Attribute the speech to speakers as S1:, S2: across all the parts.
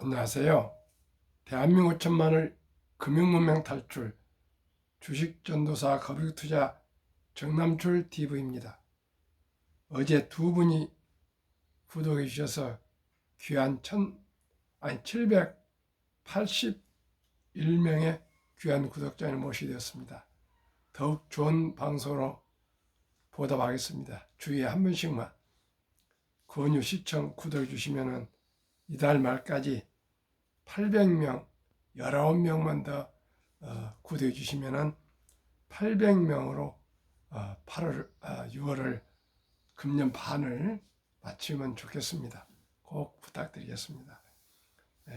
S1: 안녕하세요. 대한민국 천만을 금융문명 탈출 주식전도사 거북투자 정남출 TV입니다. 어제 두 분이 구독해 주셔서 귀한 781명의 귀한 구독자를 모시게 되었습니다. 더욱 좋은 방송으로 보답하겠습니다. 주위에 한 분씩만 권유, 시청, 구독해 주시면 이달 말까지 800명, 19명만 더 구독해 주시면 800명으로 6월을 금년 반을 마치면 좋겠습니다. 꼭 부탁드리겠습니다.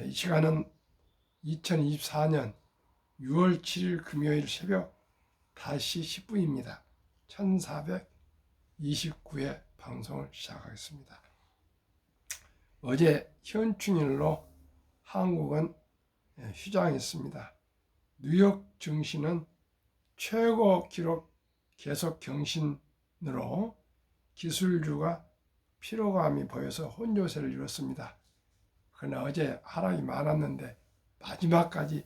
S1: 이 시간은 2024년 6월 7일 금요일 새벽 5시 10분입니다. 1429회 방송을 시작하겠습니다. 어제 현충일로 한국은 휴장했습니다. 뉴욕 증시는 최고 기록 계속 경신으로 기술주가 피로감이 보여서 혼조세를 이뤘습니다. 그러나 어제 하락이 많았는데 마지막까지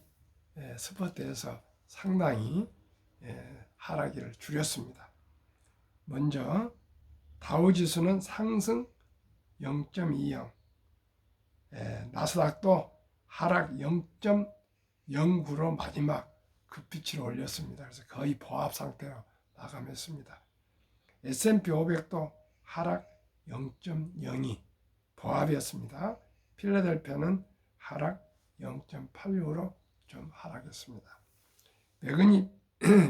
S1: 스포트에서 상당히 하락을 줄였습니다. 먼저 다우지수는 상승 0.20, 나스닥도 하락 0.09로 마지막 급비치로 올렸습니다. 그래서 거의 보합 상태로 마감했습니다. S&P 500도 하락 0.02 보합이었습니다. 필라델피아는 하락 0.86으로 좀 하락했습니다. 매그니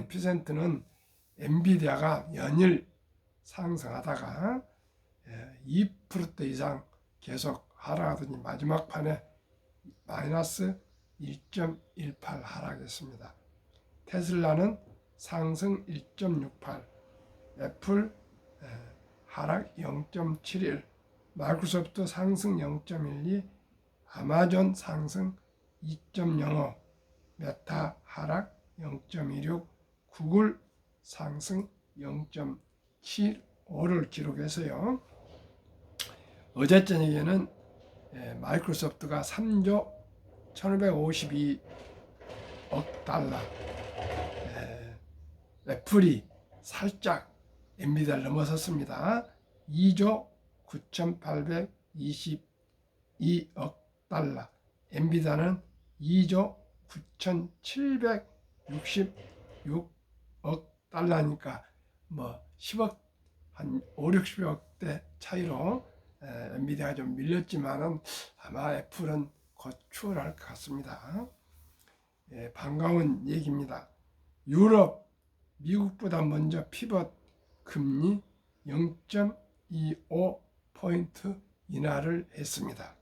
S1: 피센트는 엔비디아가 연일 상승하다가 2% 이상 계속 하락하더니 마지막 판에 마이너스 1.18 하락했습니다. 테슬라는 상승 1.68, 애플 하락 0.71, 마이크로소프트 상승 0.12, 아마존 상승 2.05, 메타 하락 0.26, 구글 상승 0.75를 기록해서요. 어제 저녁에는 마이크로소프트가 3조 1552억 달러, 애플이 살짝 엔비디아를 넘어섰습니다. 2조 9822억 달러, 엔비디아는 2조 9766억 달러니까 뭐 10억 한 5, 60억대 차이로 엔비디아가 좀 밀렸지만은 아마 애플은 곧 추월할 것 같습니다. 반가운 얘기입니다. 유럽, 미국보다 먼저 피벗 금리 0.25포인트 인하를 했습니다.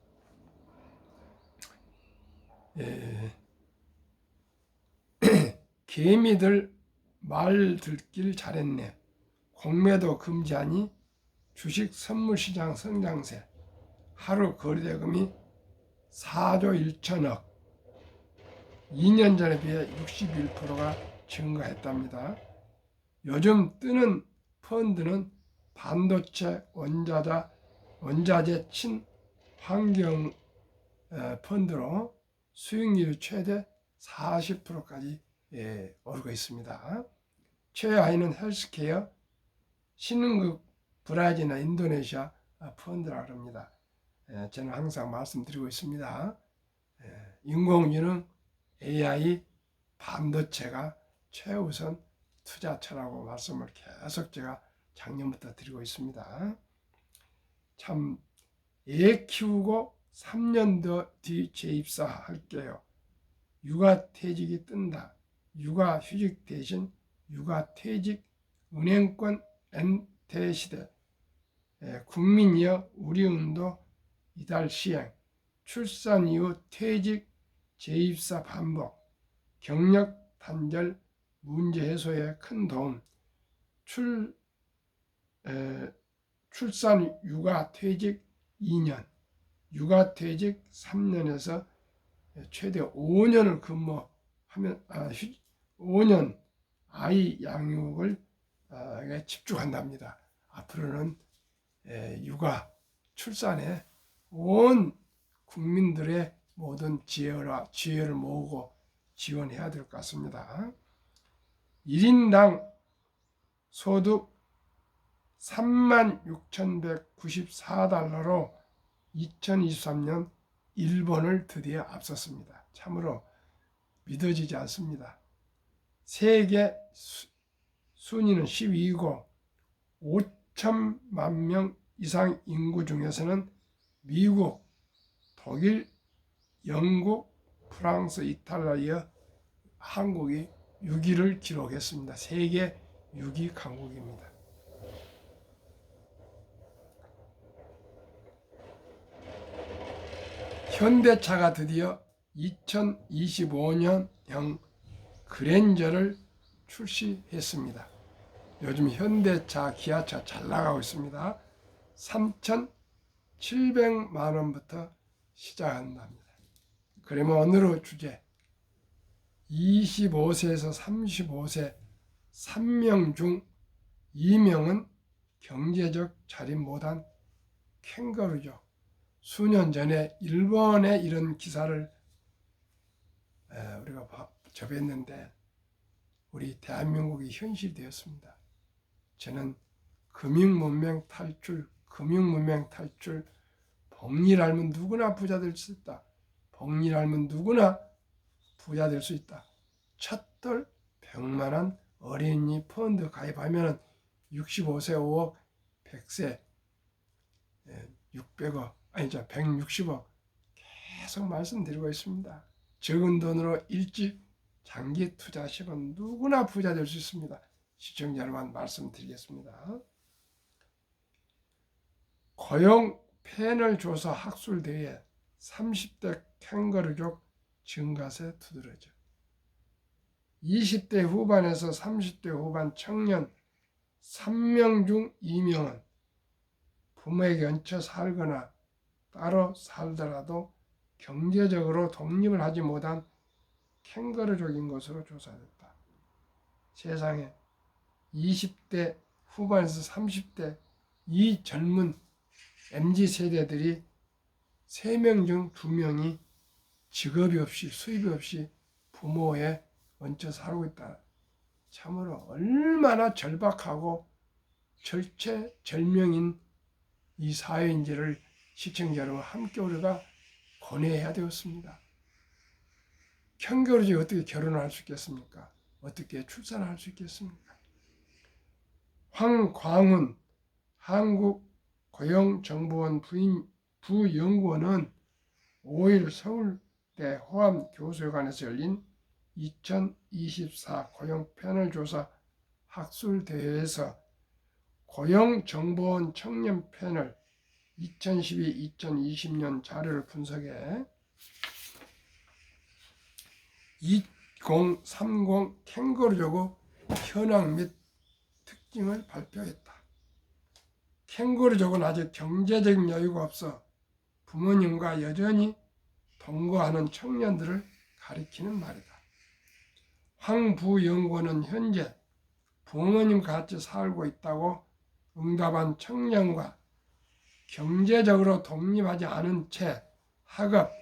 S1: 개미들 말 듣길 잘했네. 공매도 금지하니 주식 선물시장 성장세, 하루 거래대금이 4조 1천억, 2년 전에 비해 61%가 증가했답니다. 요즘 뜨는 펀드는 반도체, 원자재, 친환경 펀드로 수익률 최대 40%까지 오르고 있습니다. 최하위는 헬스케어, 신흥국 브라질이나 인도네시아 펀드라고 합니다. 저는 항상 말씀드리고 있습니다. 인공지능, AI, 반도체가 최우선 투자처라고 말씀을 계속 제가 작년부터 드리고 있습니다. 참, 애 키우고 3년 더 뒤 재입사할게요. 육아퇴직이 뜬다. 육아휴직 대신 육아퇴직 은행권 N태시대, 국민이여 우리운도 이달 시행, 출산 이후 퇴직 재입사 반복, 경력 단절 문제 해소에 큰 도움, 출산 육아 퇴직 2년, 육아 퇴직 3년에서 최대 5년을 근무하면 5년 아이 양육을 집중한답니다. 앞으로는 육아, 출산에 온 국민들의 모든 지혜를 모으고 지원해야 될 것 같습니다. 1인당 소득 36,194달러로 2023년 일본을 드디어 앞섰습니다. 참으로 믿어지지 않습니다. 세계 순위는 12위고 5천만 명 이상 인구 중에서는 미국, 독일, 영국, 프랑스, 이탈리아 이어 한국이 6위를 기록했습니다. 세계 6위 강국입니다. 현대차가 드디어 2025년형 그랜저를 출시했습니다. 요즘 현대차, 기아차 잘 나가고 있습니다. 3,700만 원부터 시작한답니다. 그러면 오늘의 주제 25세에서 35세 3명 중 2명은 경제적 자립 못한 캥거루죠. 수년 전에 일본의 이런 기사를 우리가 접했는데 우리 대한민국이 현실이 되었습니다. 저는 금융문맹 탈출, 복리를 알면 누구나 부자 될 수 있다. 복리를 알면 누구나 부자 될 수 있다. 첫돌 100만원 어린이 펀드 가입하면 65세 5억, 100세 600억, 아니죠 160억 계속 말씀드리고 있습니다. 적은 돈으로 일찍 장기 투자하시면 누구나 부자 될 수 있습니다. 시청자 여러분 말씀드리겠습니다. 고용 패널 조사 학술 대회 30대 캥거루족 증가세 두드러져. 20대 후반에서 30대 후반 청년 3명 중 2명은 부모에게 얹혀 살거나 따로 살더라도 경제적으로 독립을 하지 못한 캥거루족인 것으로 조사됐다. 세상에 20대 후반에서 30대 이 젊은 MZ세대들이 3명 중 2명이 직업이 없이 수입이 없이 부모에 얹혀 살고 있다. 참으로 얼마나 절박하고 절체절명인 이 사회인지를 시청자 여러분 함께 우리가 고뇌해야 되었습니다. 캥거루족이 어떻게 결혼을 할 수 있겠습니까? 어떻게 출산을 할 수 있겠습니까? 황광훈 한국고용정보원 부연구원은 5일 서울대 호암교수회관에서 열린 2024 고용 패널 조사 학술 대회에서 고용정보원 청년 패널 2012-2020년 자료를 분석해 2030 캥거루족의 현황 및 특징을 발표했다. 캥거루족은 아직 경제적 여유가 없어 부모님과 여전히 동거하는 청년들을 가리키는 말이다. 황 부연구원은 현재 부모님과 같이 살고 있다고 응답한 청년과 경제적으로 독립하지 않은 채 학업,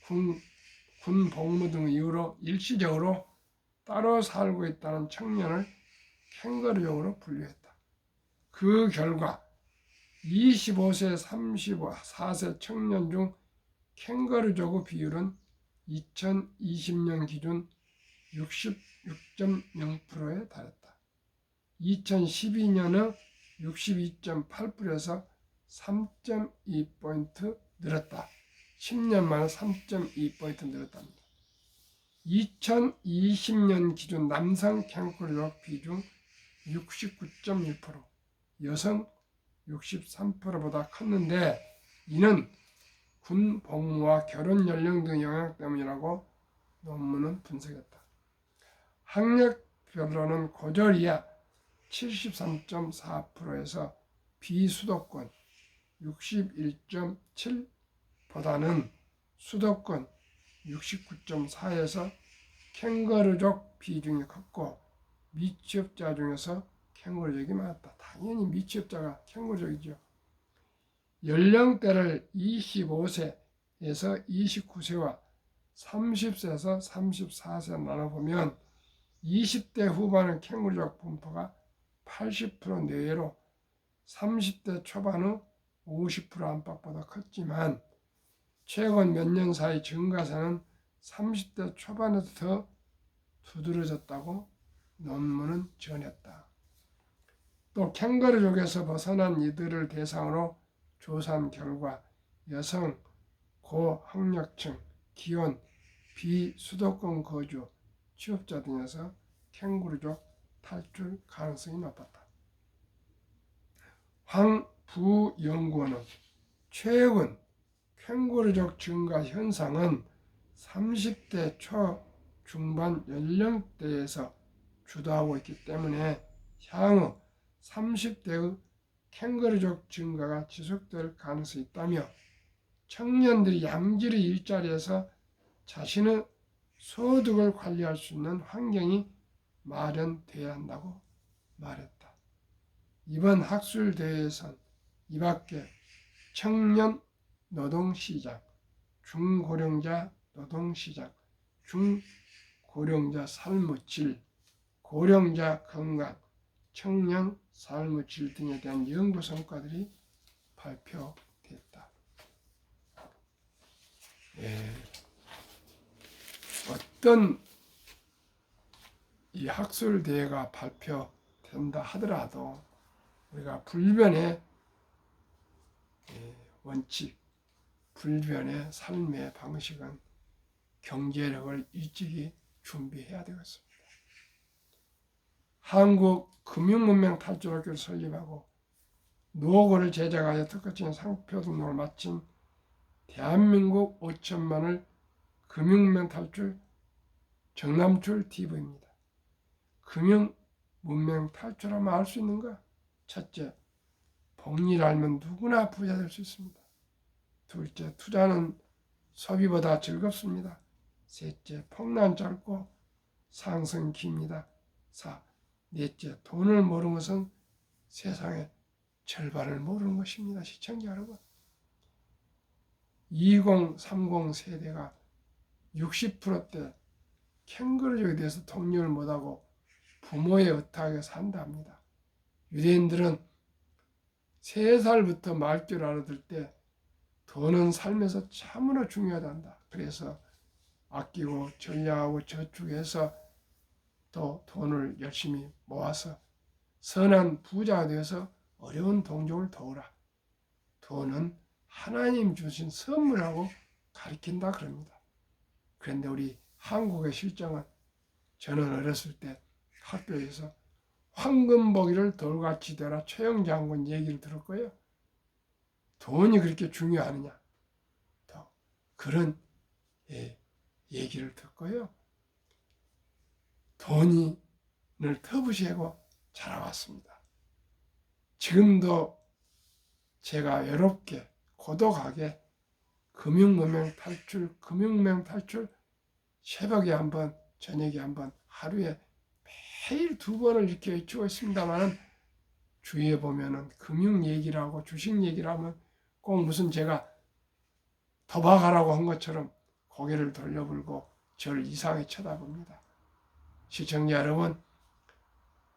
S1: 군 복무 등 이유로 일시적으로 따로 살고 있다는 청년을 캥거루족으로 분류했다. 그 결과 25세, 34세 청년 중 캥거루족의 비율은 2020년 기준 66.0%에 달했다. 2012년은 62.8%에서 3.2포인트 늘었다. 10년 만에 3.2포인트 늘었답니다. 2020년 기준 남성 캥거루족 비중 69.1%, 여성 63%보다 컸는데 이는 군 복무와 결혼 연령 등 영향 때문이라고 논문은 분석했다. 학력별로는 고졸 이하 73.4%에서 비수도권 61.7보다는 수도권 69.4에서 캥거루족 비중이 컸고 미취업자 중에서 캥거루족이 많았다. 당연히 미취업자가 캥거루족이죠. 연령대를 25세에서 29세와 30세에서 34세 나눠보면 20대 후반의 캥거루족 분포가 80% 내외로 30대 초반 후 50% 안팎보다 컸지만 최근 몇 년 사이 증가세는 30대 초반에도 더 두드러졌다고 논문은 전했다. 또 캥거루족에서 벗어난 이들을 대상으로 조사한 결과 여성, 고학력층, 기혼, 비수도권 거주, 취업자 등에서 캥거루족 탈출 가능성이 높았다. 황 부연구원은 최근 캥거루족 증가 현상은 30대 초중반 연령대에서 주도하고 있기 때문에 향후 30대의 캥거루족 증가가 지속될 가능성이 있다며 청년들이 양질의 일자리에서 자신의 소득을 관리할 수 있는 환경이 마련돼야 한다고 말했다. 이번 학술대회에선 이밖에 청년 노동시장, 중고령자 노동시장, 중고령자 삶의 질, 고령자 건강, 청년 삶의 질 등에 대한 연구 성과들이 발표됐다. 어떤 이 학술대회가 발표된다 하더라도 우리가 불변의 원칙, 불변의 삶의 방식은 경제력을 일찍이 준비해야 되겠습니다. 한국 금융문명 탈출학교를 설립하고 노고를 제작하여 특허증 상표 등록을 마친 대한민국 5천만을 금융문명 탈출 정남출 TV입니다. 금융문명 탈출하면 알 수 있는가? 첫째, 복리를 알면 누구나 부자 될 수 있습니다. 둘째, 투자는 소비보다 즐겁습니다. 셋째, 폭락은 짧고 상승은 깁니다. 넷째, 돈을 모르는 것은 세상의 절반을 모르는 것입니다. 시청자 여러분, 2030 세대가 60%대 캥거루족에 대해서 독려를 못하고 부모의 의탁에 산다 합니다. 유대인들은 3살부터 말귀를 알아들 때 돈은 삶에서 참으로 중요하단다. 그래서 아끼고 전략하고 저축해서 또 돈을 열심히 모아서 선한 부자가 되어서 어려운 동족을 도우라. 돈은 하나님 주신 선물하고 가르친다 그럽니다. 그런데 우리 한국의 실정은, 저는 어렸을 때 학교에서 황금보기를 돌같이 되라 최영 장군 얘기를 들었고요. 돈이 그렇게 중요하느냐, 또 그런 얘기를 듣고요. 돈을 터부시하고 자라왔습니다. 지금도 제가 외롭게 고독하게 금융문명 탈출 새벽에 한번 저녁에 한번 하루에 매일 2번을 이렇게 외치고 있습니다만, 주위에 보면은 금융 얘기를 하고 주식 얘기를 하면 꼭 무슨 제가 도박하라고 한 것처럼 고개를 돌려불고 저를 이상하게 쳐다봅니다. 시청자 여러분,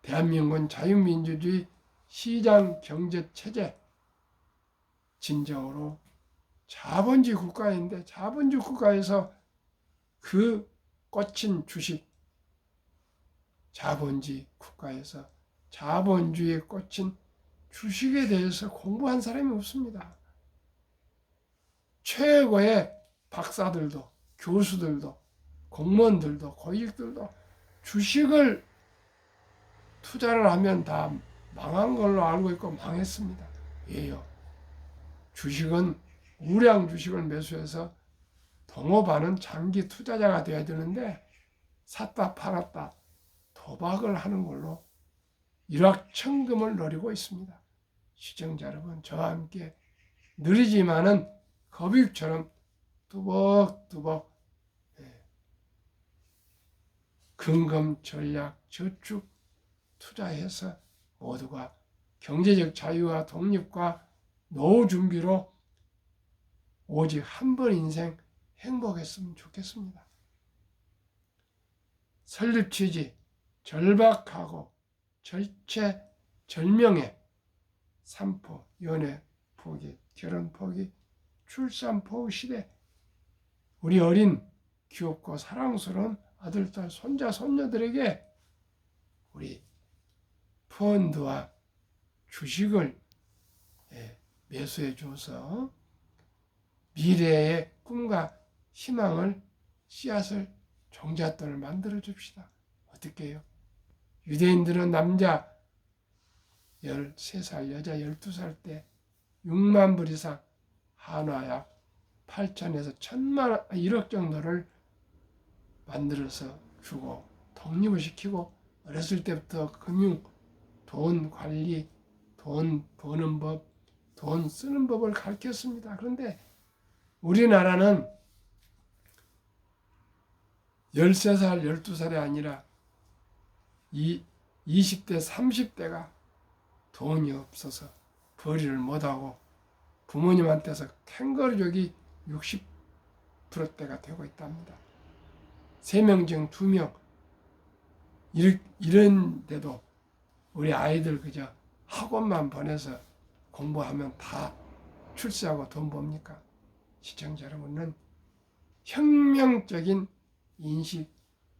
S1: 대한민국은 자유민주주의 시장 경제 체제, 진정으로 자본주의 국가인데 자본주의 국가에서 그 꽂힌 주식, 자본주의 국가에서 자본주의에 꽂힌 주식에 대해서 공부한 사람이 없습니다. 최고의 박사들도 교수들도 공무원들도 고위직들도 주식을 투자를 하면 다 망한 걸로 알고 있고 망했습니다. 왜요? 주식은 우량 주식을 매수해서 동업하는 장기 투자자가 되어야 되는데 샀다 팔았다 도박을 하는 걸로 일확천금을 노리고 있습니다. 시청자 여러분, 저와 함께 느리지만은 거북이처럼 뚜벅뚜벅 근검 전략 저축 투자해서 모두가 경제적 자유와 독립과 노후 준비로 오직 한 번 인생 행복했으면 좋겠습니다. 설립 취지, 절박하고 절체절명의 산포, 연애 포기, 결혼 포기, 출산 포기 시대, 우리 어린 귀엽고 사랑스러운 아들, 딸, 손자, 손녀들에게 우리 펀드와 주식을 매수해 줘서 미래의 꿈과 희망을, 씨앗을, 종잣돈을 만들어 줍시다. 어떻게 해요? 유대인들은 남자 13살, 여자 12살 때 6만 불 이상, 한화약 8천에서 1,000만 원, 1억 정도를 만들어서 주고 독립을 시키고 어렸을 때부터 금융, 돈 관리, 돈 버는 법, 돈 쓰는 법을 가르쳤습니다. 그런데 우리나라는 13살, 12살이 아니라 20대, 30대가 돈이 없어서 벌이를 못하고 부모님한테서 캥거루족이 60%대가 되고 있답니다. 3명 중 2명. 이런데도 우리 아이들 그저 학원만 보내서 공부하면 다 출세하고 돈 법니까? 시청자 여러분은 혁명적인 인식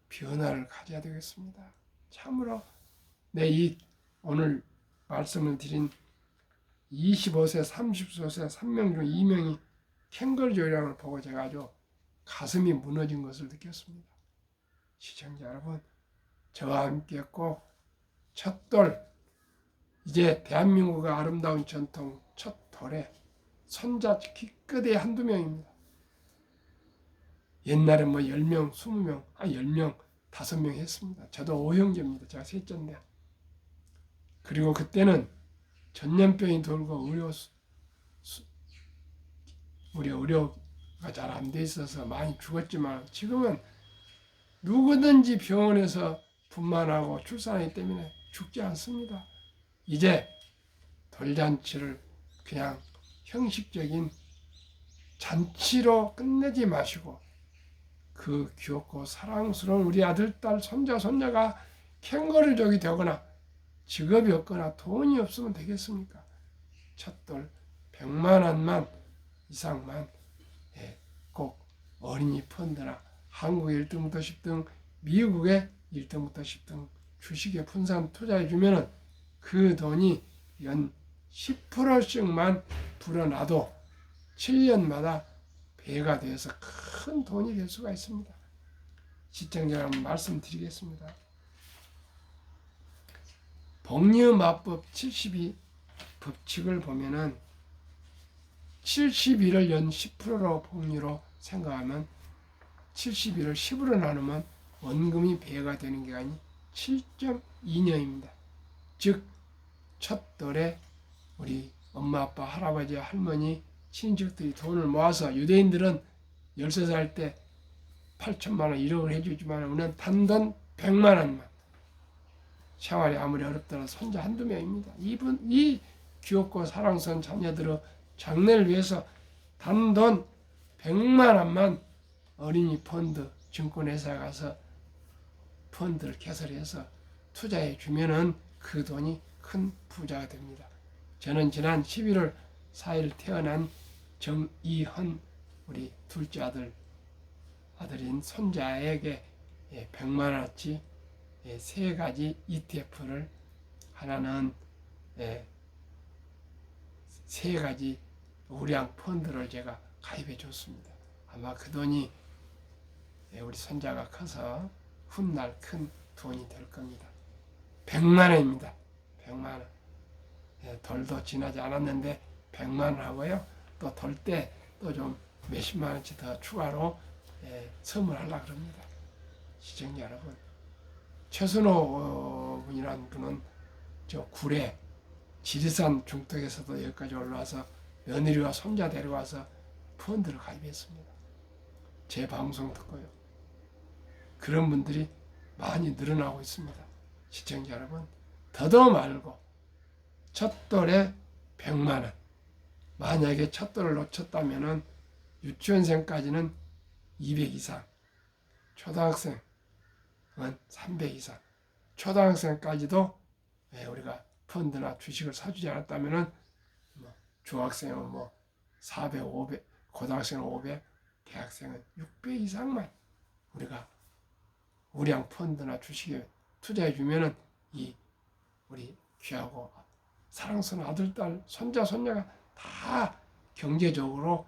S1: 변화를 가져야 되겠습니다. 참으로 이 오늘 말씀을 드린 25세, 30세 3명 중 2명이 캥거루족이라는 걸 보고 제가 아주 가슴이 무너진 것을 느꼈습니다. 시청자 여러분, 저와 함께 꼭 첫돌, 이제 대한민국의 아름다운 전통 첫돌에 손자 기껏해 한두 명입니다. 옛날에 10명, 20명, 10명, 5명 했습니다. 저도 5형제입니다. 제가 셋째인데. 그리고 그때는 전염병이 돌고 의료가 잘 안 돼 있어서 많이 죽었지만 지금은 누구든지 병원에서 분만하고 출산하기 때문에 죽지 않습니다. 이제 돌잔치를 그냥 형식적인 잔치로 끝내지 마시고 그 귀엽고 사랑스러운 우리 아들, 딸, 손자, 손녀가 캥거루족이 되거나 직업이 없거나 돈이 없으면 되겠습니까? 첫돌 100만 원만 이상만 꼭 어린이 펀드나 한국의 1등부터 10등, 미국의 1등부터 10등 주식에 분산 투자해 주면은 그 돈이 연 10%씩만 불어나도 7년마다 배가 되어서 큰 돈이 될 수가 있습니다. 시청자 여러분 말씀드리겠습니다. 복리음합법 72 법칙을 보면은 71을 연 10%로 복리로 생각하면 71을 10으로 나누면 원금이 배가 되는 기간이 7.2년입니다. 즉 첫돌에 우리 엄마, 아빠, 할아버지, 할머니, 친척들이 돈을 모아서 유대인들은 13살 때 8천만 원, 1억을 해주지만 우리는 단돈 100만 원만. 생활이 아무리 어렵더라도 손자 한두 명입니다. 이 귀엽고 사랑스러운 자녀들의 장래를 위해서 단돈 100만 원만 어린이 펀드, 증권회사에 가서 펀드를 개설해서 투자해 주면은 그 돈이 큰 부자가 됩니다. 저는 지난 11월 4일 태어난 정이헌 우리 둘째 아들인 손자에게 100만 원어치 3가지 ETF를 하나는 3가지 우량 펀드를 제가 가입해 줬습니다. 아마 그 돈이 우리 손자가 커서 훗날 큰 돈이 될 겁니다. 100만 원입니다. 100만 원. 돌도 지나지 않았는데 100만 원 하고요. 또 돌 때 또 좀 몇십만 원치 더 추가로 선물하려고 그럽니다. 시청자 여러분, 최순호 분이라는 분은 저 구례 지리산 중턱에서도 여기까지 올라와서 며느리와 손자 데려와서 펀드를 가입했습니다. 제 방송 듣고요. 그런 분들이 많이 늘어나고 있습니다. 시청자 여러분, 더도 말고 첫돌에 100만 원. 만약에 첫돌을 놓쳤다면은 유치원생까지는 200 이상, 초등학생은 300 이상, 초등학생까지도 우리가 펀드나 주식을 사주지 않았다면은 중학생은 400, 500, 고등학생은 500, 대학생은 600 이상만 우리가 우량 펀드나 주식에 투자해 주면은 우리 귀하고 사랑스러운 아들, 딸, 손자, 손녀가 다 경제적으로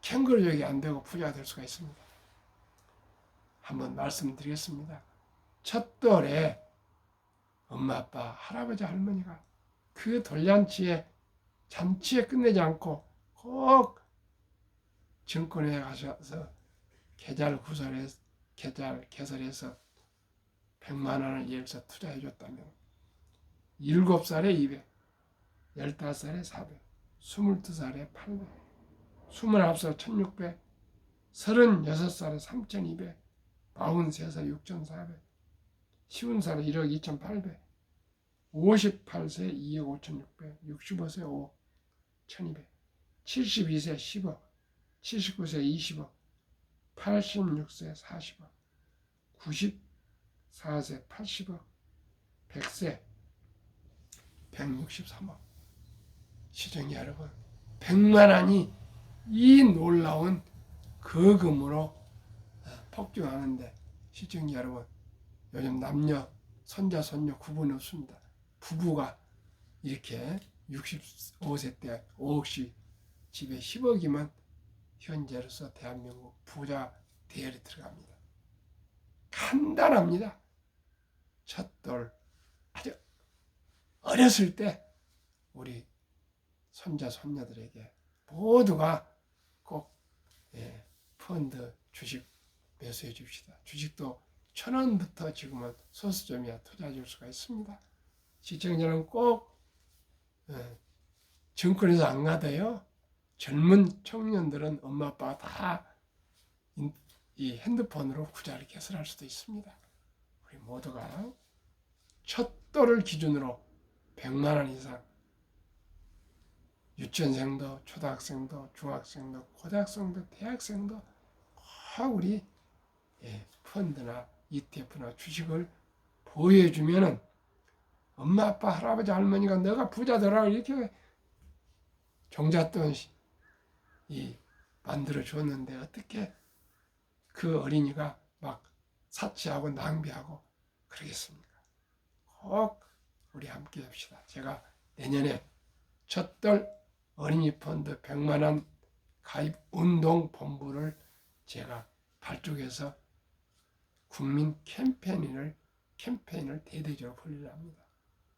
S1: 캥거루족이 안 되고 부자가 될 수가 있습니다. 한번 말씀드리겠습니다. 첫돌에 엄마, 아빠, 할아버지, 할머니가 그 돌잔치에 잔치에 끝내지 않고 꼭 증권회에 가셔서 계좌를 개설해서 100만 원을 예에서 투자해 줬다면 7살에 200, 15살에 400, 22살에 800, 29살에 1600, 36살에 3200, 43살에 6400, 50살에 1억 2800, 58세 2억 5600, 65세 5억 1200, 72세 10억, 79세 20억, 86세 40억, 94세 80억, 100세 163억. 시청자 여러분, 100만 원이 이 놀라운 거금으로 폭증하는데, 시청자 여러분, 요즘 남녀, 손자, 손녀 구분 없습니다. 부부가 이렇게 65세 때 5억씩 집에 10억이면 현재로서 대한민국 부자 대열에 들어갑니다. 간단합니다. 첫돌 아주 어렸을 때 우리 손자 손녀들에게 모두가 꼭 펀드 주식 매수해 줍시다. 주식도 1,000원부터 지금은 소수점이야 투자해 줄 수가 있습니다. 시청자는 꼭 증권에서 안 가도요. 젊은 청년들은 엄마 아빠가 다 이 핸드폰으로 구자를 개설할 수도 있습니다. 우리 모두가 첫 돌을 기준으로 100만 원 이상, 유치원생도 초등학생도 중학생도 고등학생도 대학생도 꼭 우리 펀드나 ETF나 주식을 보유해주면은 엄마 아빠 할아버지 할머니가 너가 부자 되라고 이렇게 종잣돈 만들어 줬는데 어떻게 그 어린이가 막 사치하고 낭비하고 그러겠습니까? 꼭 우리 함께 합시다. 제가 내년에 첫돌 어린이 펀드 100만 원 가입 운동 본부를 제가 발족해서 국민 캠페인을 대대적으로 벌리려 합니다.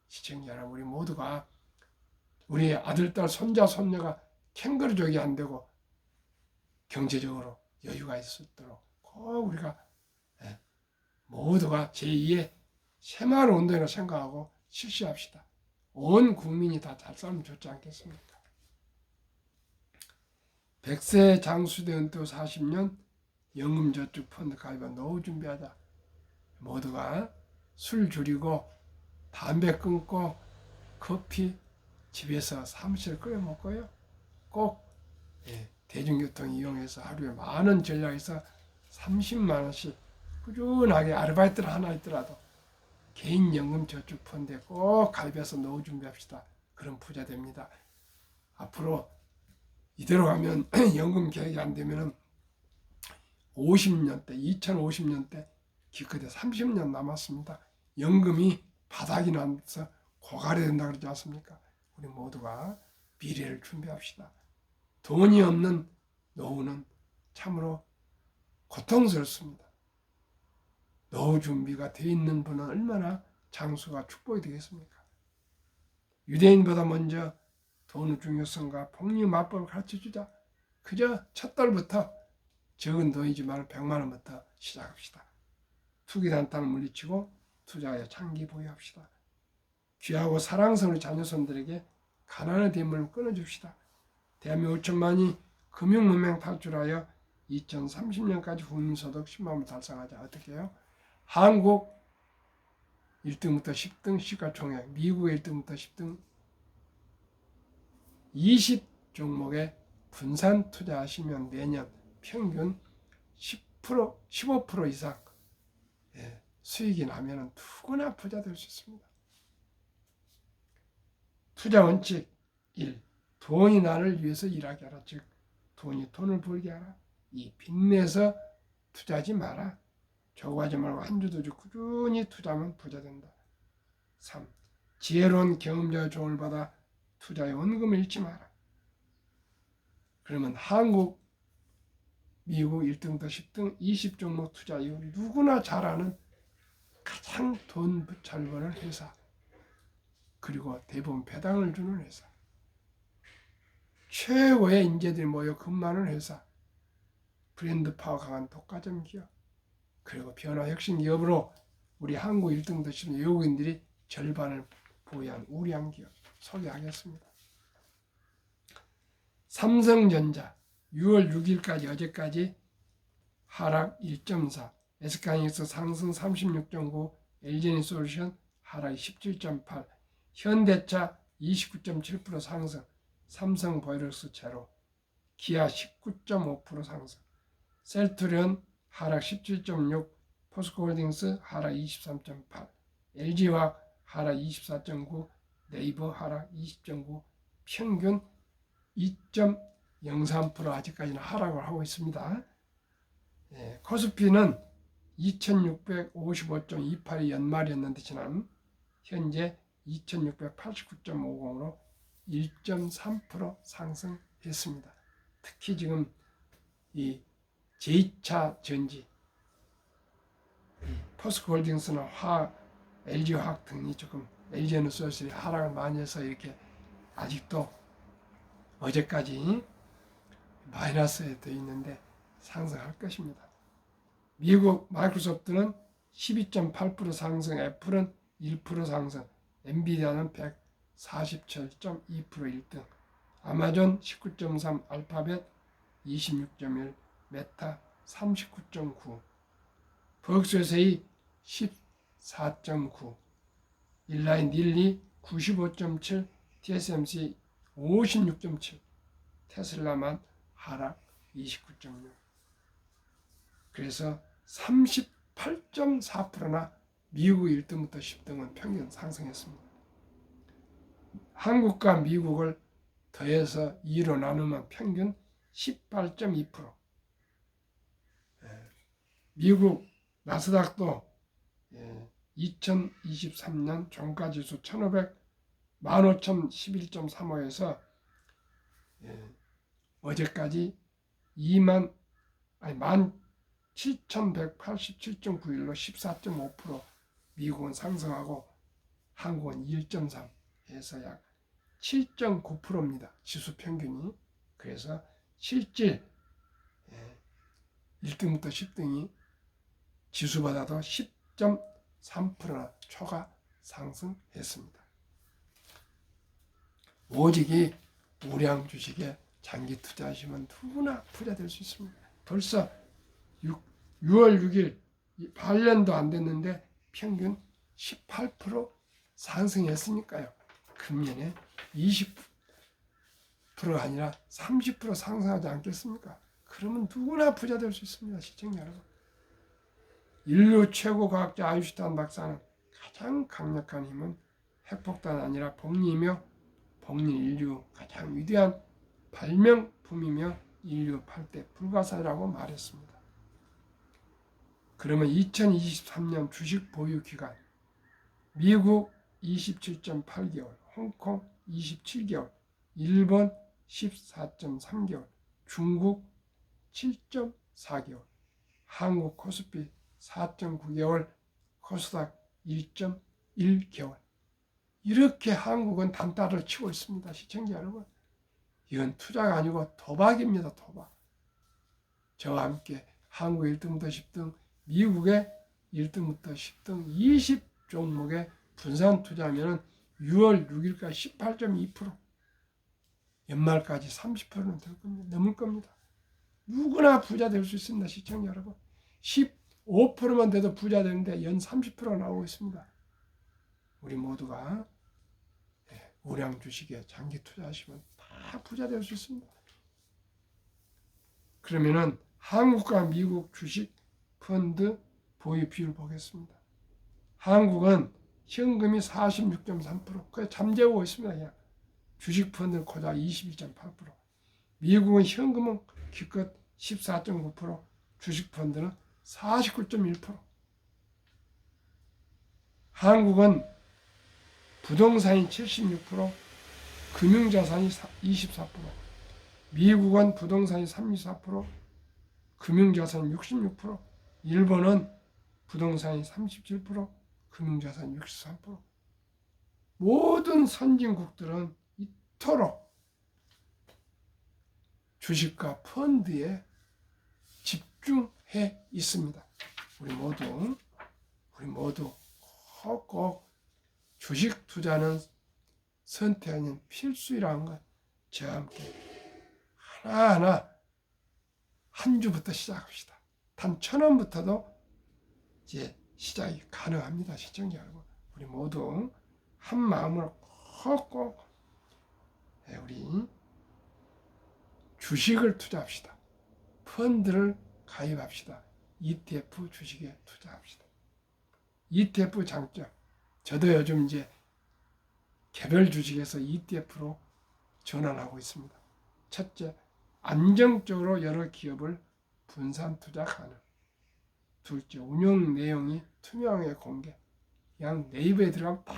S1: 시청자 여러분, 우리 모두가 우리 아들, 딸, 손자, 손녀가 캥거루족이 안 되고 경제적으로 여유가 있도록 꼭 우리가 모두가 제2의 새마을운동이라고 생각하고 실시합시다. 온 국민이 다 잘 살면 좋지 않겠습니까? 100세 장수대 은퇴 40년 연금저축펀드 가입한 노후 준비하자. 모두가 술 줄이고 담배 끊고 커피 집에서 사무실 끓여 먹고요. 꼭 대중교통 이용해서 하루에 많은 전략에서 30만 원씩 꾸준하게 아르바이트를 하나 있더라도 개인연금저축펀드에 꼭 가입해서 노후 준비합시다. 그럼 부자 됩니다. 앞으로 이대로 가면 연금 계획이 안 되면은 50년 때, 2050년 때 기껏해 30년 남았습니다. 연금이 바닥이 나면서 고갈이 된다 그러지 않습니까? 우리 모두가 미래를 준비합시다. 돈이 없는 노후는 참으로 고통스럽습니다. 노후 준비가 되어 있는 분은 얼마나 장수가 축복이 되겠습니까? 유대인보다 먼저 돈의 중요성과 복리 마법을 가르쳐주자. 그저 첫 달부터 적은 돈이지만 100만 원부터 시작합시다. 투기 단타를 물리치고 투자하여 장기 보유합시다. 귀하고 사랑스러운 자녀손들에게 가난의 대물을 끊어줍시다. 대한민국 5천만이 금융문명 탈출하여 2030년까지 국민소득 10만 원 달성하자. 어떻게 해요? 한국 1등부터 10등 시가총액, 미국 1등부터 10등 20종목의 분산 투자하시면 매년 평균 10%, 15% 이상 수익이 나면 누구나 부자 될 수 있습니다. 투자 원칙 1. 돈이 나를 위해서 일하게 하라. 즉 돈이 돈을 벌게 하라. 2. 빚내서 투자하지 마라. 저거하지 말고 한 주도 주고 꾸준히 투자하면 부자 된다. 3. 지혜로운 경험자의 조언을 받아 투자에 원금을 잃지 마라. 그러면 한국, 미국 1등부터 10등 20종목 투자 이후 누구나 잘 아는 가장 돈 잘 버는 회사, 그리고 대부분 배당을 주는 회사, 최고의 인재들이 모여 근무하는 회사, 브랜드 파워 강한 독과점 기업, 그리고 변화 혁신 기업으로 우리 한국 1등부터 10등 외국인들이 절반을 보유한 우량한 기업 소개하겠습니다. 삼성전자 6월 6일까지 어제까지 하락 1.4, SK하이닉스 상승 36.9, LG에너지솔루션 하락 17.8, 현대차 29.7% 상승, 삼성바이오로스 제로, 기아 19.5% 상승, 셀트리온 하락 17.6, 포스코홀딩스 하락 23.8, LG화학 하락 24.9, 네이버 하락 20.9, 평균 2.03% 아직까지는 하락을 하고 있습니다. 코스피는 2655.28이 연말이었는데 지난 현재 2689.50으로 1.3% 상승했습니다. 특히 지금 이 제2차 전지, 포스코홀딩스나 LG화학 등이 조금 LG에너지솔루션이 하락을 많이 해서 이렇게 아직도 어제까지 마이너스에 돼 있는데 상승할 것입니다. 미국 마이크로소프트는 12.8% 상승, 애플은 1% 상승, 엔비디아는 147.2% 1등, 아마존 19.3, 알파벳 26.1, 메타 39.9, 버크셔세이 14.9, 일라인 닐리 95.7, TSMC 56.7, 테슬라만 하락 29.6. 그래서 38.4%나 미국 1등부터 10등은 평균 상승했습니다. 한국과 미국을 더해서 2로 나누면 평균 18.2%. 미국 나스닥도 2023년 종가지수 1511.35에서 어제까지 17,187.91로 14.5% 미국은 상승하고 한국은 1.3 해서 약 7.9%입니다. 지수 평균이. 그래서 실질 1등부터 10등이 지수보다도 10.3%나 초과 상승했습니다. 오직이 우량 주식에 장기 투자하시면 누구나 부자 될 수 있습니다. 벌써 6월 6일 8년도 안 됐는데 평균 18% 상승했으니까요. 금년에 20%가 아니라 30% 상승하지 않겠습니까? 그러면 누구나 부자 될 수 있습니다. 시청자 여러분. 인류 최고 과학자 아인슈타인 박사는 가장 강력한 힘은 핵폭탄 아니라 복리이며 복리 인류 가장 위대한 발명품이며 인류 8대 불가사리라고 말했습니다. 그러면 2023년 주식 보유 기간 미국 27.8개월, 홍콩 27개월, 일본 14.3개월, 중국 7.4개월, 한국 코스피 4.9개월, 코스닥 1.1개월. 이렇게 한국은 단타를 치고 있습니다. 시청자 여러분. 이건 투자가 아니고 도박입니다. 도박. 저와 함께 한국 1등부터 10등, 미국의 1등부터 10등 20종목에 분산 투자하면 6월 6일까지 18.2%, 연말까지 30%는 될 겁니다. 넘을 겁니다. 누구나 부자 될 수 있습니다. 시청자 여러분. 15%만 돼도 부자 되는데 연 30% 나오고 있습니다. 우리 모두가 우량 주식에 장기 투자하시면 다 부자 될 수 있습니다. 그러면은 한국과 미국 주식 펀드 보유 비율 보겠습니다. 한국은 현금이 46.3%, 그게 잠재우고 있습니다. 그냥. 주식 펀드는 고작 22.8%, 미국은 현금은 기껏 14.9%, 주식 펀드는 49.1%. 한국은 부동산이 76%, 금융자산이 24%, 미국은 부동산이 34%, 금융자산이 66%, 일본은 부동산이 37%, 금융자산이 63%. 모든 선진국들은 이토록 주식과 펀드에 집중해 있습니다. 우리 모두 꼭 주식 투자는 선택하는 필수이라는 것, 저와 함께 하나하나 한 주부터 시작합시다. 단 1,000원부터도 이제 시작이 가능합니다. 시청자 여러분, 우리 모두 한 마음으로 꼭 우리 주식을 투자합시다. 펀드를 가입합시다. ETF 주식에 투자합시다. ETF 장점, 저도 요즘 이제 개별 주식에서 ETF로 전환하고 있습니다. 첫째, 안정적으로 여러 기업을 분산 투자 가능. 둘째, 운영 내용이 투명하게 공개. 그냥 네이버에 들어가면 다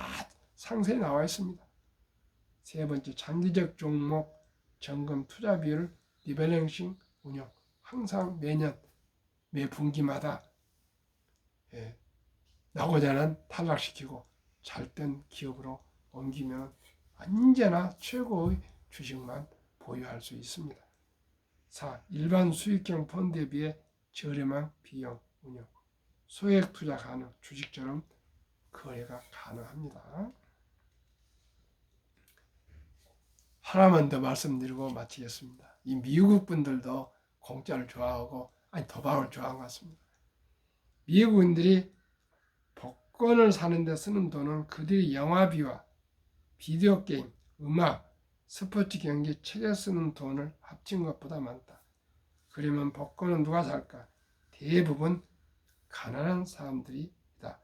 S1: 상세히 나와 있습니다. 세 번째, 장기적 종목 점검 투자 비율 리밸런싱 운영. 항상 매년 매 분기마다 나고자 하는 탈락시키고 잘된 기업으로 옮기면 언제나 최고의 주식만 보유할 수 있습니다. 4. 일반 수익형 펀드에 비해 저렴한 비용 운영. 소액 투자 가능. 주식처럼 거래가 가능합니다. 하나만 더 말씀드리고 마치겠습니다. 이 미국 분들도 공짜를 좋아하고 도박을 좋아하는 것 같습니다. 미국인들이 복권을 사는데 쓰는 돈은 그들이 영화비와 비디오 게임, 음악, 스포츠 경기, 책에 쓰는 돈을 합친 것보다 많다. 그러면 복권은 누가 살까? 대부분 가난한 사람들이다.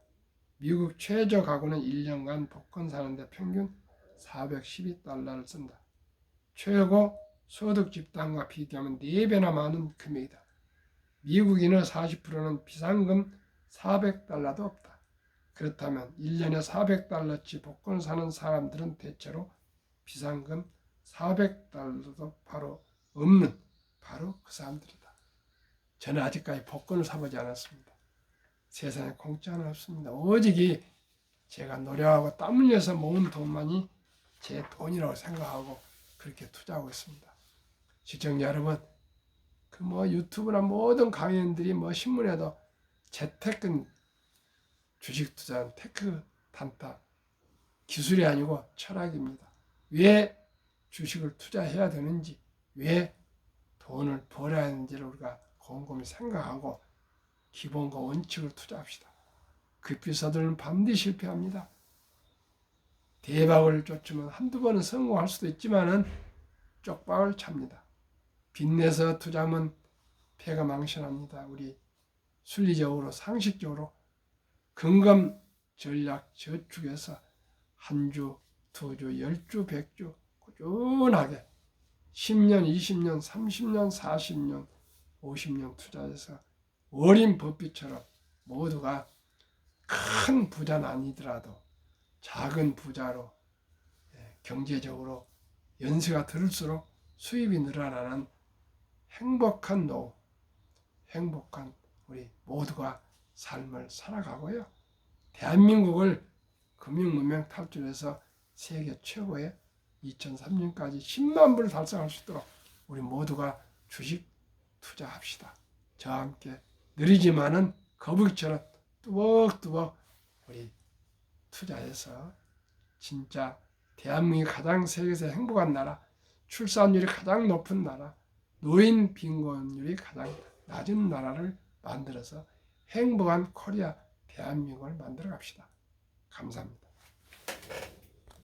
S1: 미국 최저 가구는 1년간 복권 사는데 평균 412달러를 쓴다. 최고 소득 집단과 비교하면 4배나 많은 금액이다. 미국인의 40%는 비상금 400달러도 없다. 그렇다면 1년에 400달러치 복권 사는 사람들은 대체로 비상금 400달러도 없는 바로 그 사람들이다. 저는 아직까지 복권을 사보지 않았습니다. 세상에 공짜는 없습니다. 오직 제가 노력하고 땀 흘려서 모은 돈만이 제 돈이라고 생각하고 그렇게 투자하고 있습니다. 시청자 여러분, 유튜브나 모든 강연들이 신문에도 재테크 주식 투자는 테크 단타 기술이 아니고 철학입니다. 왜 주식을 투자해야 되는지, 왜 돈을 벌어야 하는지를 우리가 곰곰이 생각하고 기본과 원칙을 투자합시다. 급히 서두르면 반드시 실패합니다. 대박을 쫓으면 한두 번은 성공할 수도 있지만은 쪽박을 찹니다. 빚내서 투자하면 패가 망신합니다. 우리 순리적으로 상식적으로 근검 전략 저축해서 한 주, 두 주, 10주, 100주 꾸준하게 10년, 20년, 30년, 40년, 50년 투자해서 어린 버핏처럼 모두가 큰 부자는 아니더라도 작은 부자로 경제적으로 연세가 들을수록 수입이 늘어나는 행복한 노후, 행복한 우리 모두가 삶을 살아가고요. 대한민국을 금융문명 탈출해서 세계 최고의 2003년까지 10만 불을 달성할 수 있도록 우리 모두가 주식 투자합시다. 저와 함께 느리지만은 거북이처럼 뚜벅뚜벅 우리 투자해서 진짜 대한민국이 가장 세계에서 행복한 나라, 출산율이 가장 높은 나라, 노인 빈곤율이 가장 낮은 나라를 만들어서 행복한 코리아 대한민국을 만들어 갑시다. 감사합니다.